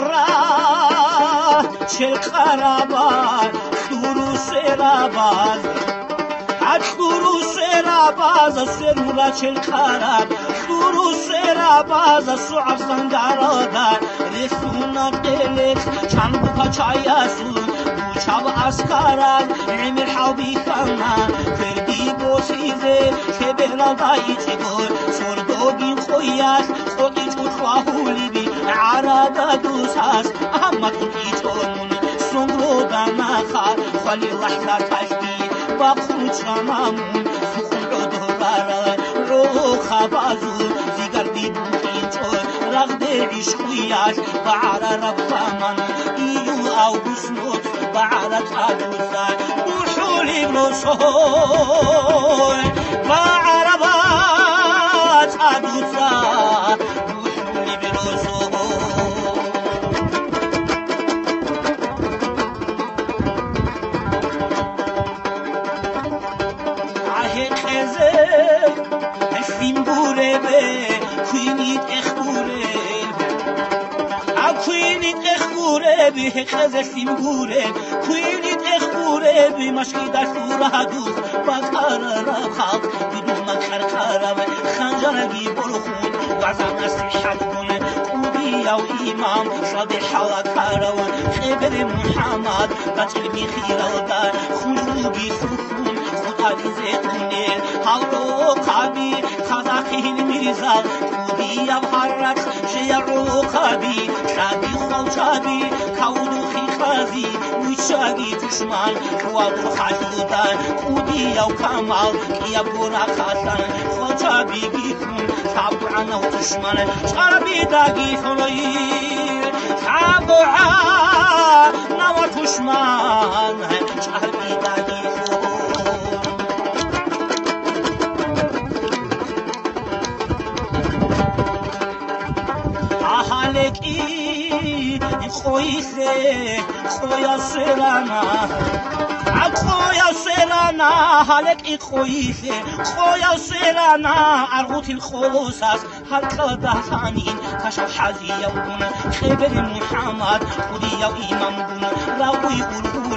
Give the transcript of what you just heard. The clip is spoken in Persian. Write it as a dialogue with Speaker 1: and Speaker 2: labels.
Speaker 1: را چه خرابات دورو سراباز دورو سراباز سرورا چه خراب دورو سراباز سوع زنگارادار رسونا قلت چند پاچایاسو بوچاب اسکارال عمر حوبی کنا فردی بوسیزه که بلادایی چگور سردوگین خویاس خودی تو خواهولی بی عرادا دوساس احمد خودی چونون سنگرو داناخار خالی لحظه تشبی با خوچانامون سخون دوراره رو خبازو زیگر بیدوخین چون رغد عشقیاش بعر ربطامان ایو او بسنوت بعر تادوسا بوشولی بروسون بعر بات تادوسا بوشولی بروسون بوره به کوینید اخبوره کوینید اخبوره به خزه سیمبوره کوینید اخبوره به مشکی در سوره دوست با قرار خلق بدون مکر قرار خنجرگی برخون وزن نصیحت کنه خوبی او امام شاد حالا کارون خبر محمد بچه خیره در خونروگی سخون عزیز کنیل حالو قابی خزاقین میزال خوبی اب حرک شیرو قابی شادی خوشابی کودو خیخازی ویشاگی دشمن خوابو خشودن خوبی او کمال کیا برا خاصن خوشابی بیکون شابو عنو دشمن شربی داگی خلوی شابو عنو دشمن شربی داگی حالکی خویسه خویا سرانا خویا سرانا حالکی خویسه خویا سرانا ارغوت الخلوصاس هر کدا ثانین کشف حزی یوم خبر محمد خودی یا امام بون راوی